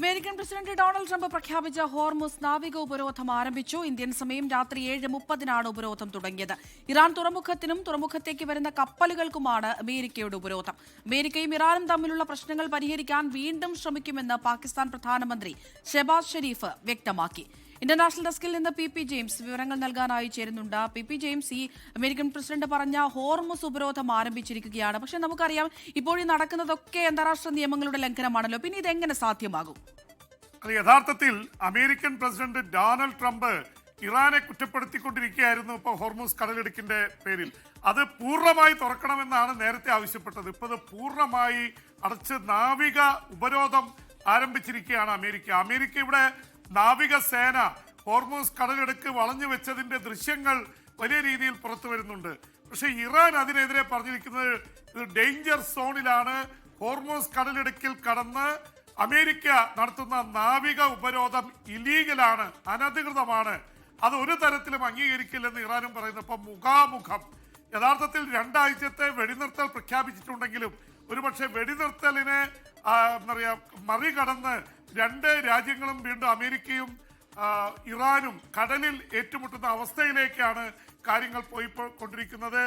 American president Donald Trump പ്രഖ്യാപിച്ച Hormuz നാവിക ഉപരോധം ആരംഭിച്ചു. ഇന്ത്യൻ സമയം രാത്രി 7:30 ഉപരോധം തുടങ്ങിയത്. ഇറാൻ തുറമുഖത്തിനും തുറമുഖത്തേക്ക് വരുന്ന കപ്പലുകൾക്കുമാണ് അമേരിക്കയുടെ ഉപരോധം. അമേരിക്കയും ഇറാനും തമ്മിലുള്ള പ്രശ്നങ്ങൾ പരിഹരിക്കാൻ വീണ്ടും ശ്രമിക്കുമെന്ന് പാകിസ്ഥാൻ പ്രധാനമന്ത്രി ഷെഹബാസ് ഷെരീഫ് വ്യക്തമാക്കി. ഇന്റർനാഷണൽ ഡെസ്കിൽ നിന്ന് പി ജെയിംസ് വിവരങ്ങൾ നൽകാനായി ചേരുന്നുണ്ട്. പി ജെയിംസ്, ഈ അമേരിക്കൻ പ്രസിഡന്റ് പറഞ്ഞ ഹോർമുസ് ഉപരോധം ആരംഭിച്ചിരിക്കുകയാണ്. പക്ഷെ നമുക്കറിയാം, ഇപ്പോൾ നടക്കുന്നതൊക്കെ അന്താരാഷ്ട്ര നിയമങ്ങളുടെ ലംഘനമാണല്ലോ. പിന്നെ ഇതെങ്ങനെ സാധ്യമാകും? യഥാർത്ഥത്തിൽ അമേരിക്കൻ പ്രസിഡന്റ് ഡൊണാൾഡ് ട്രംപ് ഇറാനെ കുറ്റപ്പെടുത്തിക്കൊണ്ടിരിക്കുകയായിരുന്നു ഇപ്പോൾ ഹോർമുസ് കടലിടുക്കിന്റെ പേരിൽ. അത് പൂർണ്ണമായി തുറക്കണമെന്നാണ് നേരത്തെ ആവശ്യപ്പെട്ടത്. ഇപ്പോൾ അത് പൂർണ്ണമായി അടച്ച് നാവിക ഉപരോധം ആരംഭിച്ചിരിക്കുകയാണ് അമേരിക്കയുടെ നാവികസേന ഹോർമുസ് കടലിടുക്ക് വളഞ്ഞു വെച്ചതിന്റെ ദൃശ്യങ്ങൾ വലിയ രീതിയിൽ പുറത്തു വരുന്നുണ്ട്. പക്ഷെ ഇറാൻ അതിനെതിരെ പറഞ്ഞിരിക്കുന്നത് ഇത് ഡേഞ്ചർ സോണിലാണ്. ഹോർമുസ് കടലിടുക്കിൽ കടന്ന് അമേരിക്ക നടത്തുന്ന നാവിക ഉപരോധം ഇല്ലീഗലാണ്, അനധികൃതമാണ്, അത് ഒരു തരത്തിലും അംഗീകരിക്കില്ലെന്ന് ഇറാനും പറയുന്നു. ഇപ്പം മുഖാമുഖം യഥാർത്ഥത്തിൽ 2 ആഴ്ചത്തെ വെടിനിർത്തൽ പ്രഖ്യാപിച്ചിട്ടുണ്ടെങ്കിലും ഒരുപക്ഷെ വെടിനിർത്തലിനെ മറികടന്ന് 2 രാജ്യങ്ങളും വീണ്ടും അമേരിക്കയും ഇറാനും കടലിൽ ഏറ്റുമുട്ടുന്ന അവസ്ഥയിലേക്കാണ് കാര്യങ്ങൾ പോയിക്കൊണ്ടിരിക്കുന്നത്.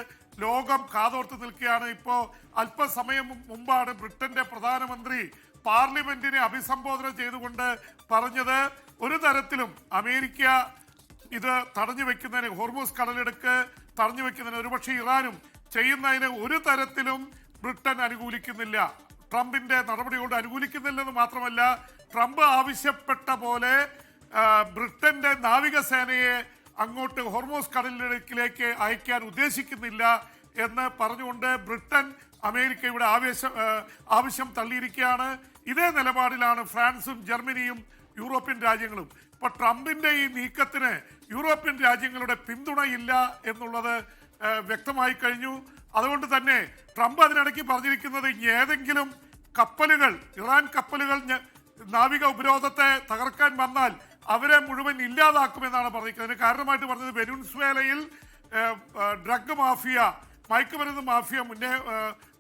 ലോകം കാതോർത്ത് നിൽക്കുകയാണ്. ഇപ്പോൾ അല്പസമയം മുമ്പാണ് ബ്രിട്ടന്റെ പ്രധാനമന്ത്രി പാർലമെന്റിനെ അഭിസംബോധന ചെയ്തുകൊണ്ട് പറഞ്ഞത് ഒരു തരത്തിലും അമേരിക്ക ഇത് തടഞ്ഞു വെക്കുന്നതിന്, ഹോർമുസ് കടലിടുക്ക് തടഞ്ഞു വെക്കുന്നതിന് ഒരുപക്ഷെ ഇറാനും ചെയ്യുന്നതിന് ഒരു തരത്തിലും ബ്രിട്ടൻ അനുകൂലിക്കുന്നില്ല. ട്രംപിന്റെ നടപടിയോട് അനുകൂലിക്കുന്നില്ലെന്ന് മാത്രമല്ല, ട്രംപ് ആവശ്യപ്പെട്ട പോലെ ബ്രിട്ടന്റെ നാവികസേനയെ അങ്ങോട്ട് ഹോർമുസ് കടലിടുക്കിലേക്ക് അയക്കാൻ ഉദ്ദേശിക്കുന്നില്ല എന്ന് പറഞ്ഞുകൊണ്ട് ബ്രിട്ടൻ അമേരിക്കയുടെ ആവശ്യം തള്ളിയിരിക്കുകയാണ്. ഇതേ നിലപാടിലാണ് ഫ്രാൻസും ജർമ്മനിയും യൂറോപ്യൻ രാജ്യങ്ങളും. ഇപ്പൊ ട്രംപിന്റെ ഈ നീക്കത്തിന് യൂറോപ്യൻ രാജ്യങ്ങളുടെ പിന്തുണയില്ല എന്നുള്ളത് വ്യക്തമായി കഴിഞ്ഞു. അതുകൊണ്ട് തന്നെ ട്രംപ് അതിനിടയ്ക്ക് പറഞ്ഞിരിക്കുന്നത് ഏതെങ്കിലും കപ്പലുകൾ, ഇറാൻ കപ്പലുകൾ നാവിക ഉപരോധത്തെ തകർക്കാൻ വന്നാൽ അവരെ മുഴുവൻ ഇല്ലാതാക്കുമെന്നാണ് പറഞ്ഞിരിക്കുന്നത്. അതിന് കാരണമായിട്ട് പറഞ്ഞത് വെനിസ്വേലയിൽ ഡ്രഗ് മാഫിയ, മയക്കുമരുന്ന് മാഫിയ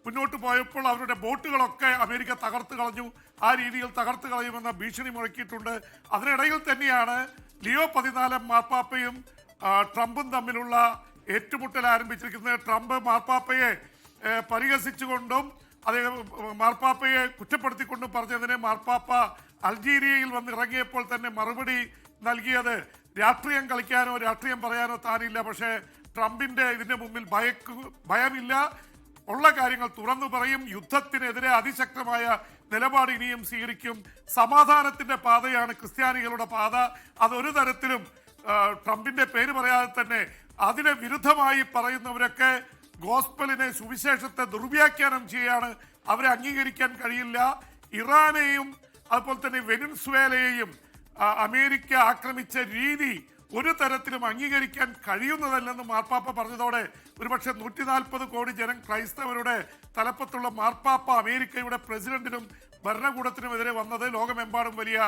മുന്നോട്ട് പോയപ്പോൾ അവരുടെ ബോട്ടുകളൊക്കെ അമേരിക്ക തകർത്ത് കളഞ്ഞു, ആ രീതിയിൽ തകർത്ത് കളയുമെന്ന ഭീഷണി മുഴക്കിയിട്ടുണ്ട്. അതിനിടയിൽ തന്നെയാണ് ലിയോ 14 മാർപ്പാപ്പയും ട്രംപും തമ്മിലുള്ള ഏറ്റുമുട്ടൽ ആരംഭിച്ചിരിക്കുന്നത്. ട്രംപ് മാർപ്പാപ്പയെ പരിഹസിച്ചുകൊണ്ടും അദ്ദേഹം മാർപ്പാപ്പയെ കുറ്റപ്പെടുത്തിക്കൊണ്ടും പറഞ്ഞതിന് മാർപ്പാപ്പ അൾജീരിയയിൽ വന്ന് ഇറങ്ങിയപ്പോൾ തന്നെ മറുപടി നൽകിയത് രാഷ്ട്രീയം കളിക്കാനോ രാഷ്ട്രീയം പറയാനോ താനില്ല, പക്ഷേ ട്രംപിന്റെ ഇതിന്റെ മുമ്പിൽ ഭയമില്ല, ഉള്ള കാര്യങ്ങൾ തുറന്നു പറയും, യുദ്ധത്തിനെതിരെ അതിശക്തമായ നിലപാട് ഇനിയും സ്വീകരിക്കും, സമാധാനത്തിന്റെ പാതയാണ് ക്രിസ്ത്യാനികളുടെ പാത, അതൊരു തരത്തിലും ട്രംപിന്റെ പേര് പറയാതെ തന്നെ അതിന് വിരുദ്ധമായി പറയുന്നവരൊക്കെ ഗോസ്പലിനെ, സുവിശേഷത്തെ ദുർവ്യാഖ്യാനം ചെയ്യാണ്, അവരെ അംഗീകരിക്കാൻ കഴിയില്ല. ഇറാനെയും അതുപോലെ തന്നെ വെനിസ്വേലയെയും അമേരിക്ക ആക്രമിച്ച രീതി ഒരു തരത്തിലും അംഗീകരിക്കാൻ കഴിയുന്നതല്ലെന്ന് മാർപ്പാപ്പ പറഞ്ഞതോടെ ഒരുപക്ഷെ 140 കോടി ക്രൈസ്തവരുടെ തലപ്പത്തുള്ള മാർപ്പാപ്പ അമേരിക്കയുടെ പ്രസിഡന്റിനും ഭരണകൂടത്തിനുമെതിരെ വന്നത് ലോകമെമ്പാടും വലിയ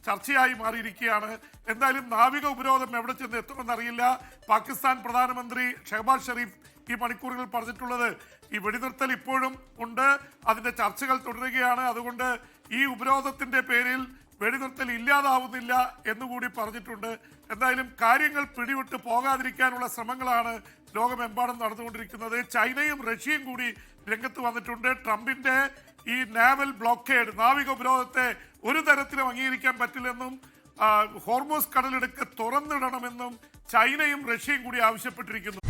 ചർച്ചയായി മാറിയിരിക്കുകയാണ്. എന്തായാലും നാവിക ഉപരോധം എവിടെ ചെന്ന് എത്തുമെന്നറിയില്ല. പാകിസ്ഥാൻ പ്രധാനമന്ത്രി ഷെഹബാസ് ഷെരീഫ് ഈ മണിക്കൂറുകൾ പറഞ്ഞിട്ടുള്ളത് ഈ വെടിനിർത്തൽ ഇപ്പോഴും ഉണ്ട്, അതിന്റെ ചർച്ചകൾ തുടരുകയാണ്, അതുകൊണ്ട് ഈ ഉപരോധത്തിന്റെ പേരിൽ വെടിനിർത്തൽ ഇല്ലാതാവുന്നില്ല എന്നുകൂടി പറഞ്ഞിട്ടുണ്ട്. എന്തായാലും കാര്യങ്ങൾ പിടിവിട്ട് പോകാതിരിക്കാനുള്ള ശ്രമങ്ങളാണ് ലോകമെമ്പാടും നടന്നുകൊണ്ടിരിക്കുന്നത്. ചൈനയും റഷ്യയും കൂടി രംഗത്ത് വന്നിട്ടുണ്ട്. ട്രംപിന്റെ ഈ നാവൽ ബ്ലോക്കേഡ്, നാവിക ഉപരോധത്തെ ഒരു തരത്തിലും അംഗീകരിക്കാൻ പറ്റില്ലെന്നും ഹോർമുസ് കടലിടുക്ക് തുറന്നിടണമെന്നും ചൈനയും റഷ്യയും കൂടി ആവശ്യപ്പെട്ടിരിക്കുന്നു.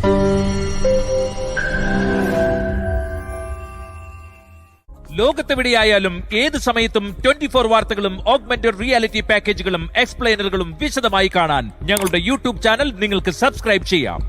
ലോകത്തെവിടെയായാലും ഏത് സമയത്തും 24 വാർത്തകളും ഓഗ്മെന്റഡ് റിയാലിറ്റി പാക്കേജുകളും എക്സ്പ്ലെയിനറുകളും വിശദമായി കാണാൻ ഞങ്ങളുടെ യൂട്യൂബ് ചാനൽ നിങ്ങൾക്ക് സബ്സ്ക്രൈബ് ചെയ്യാം.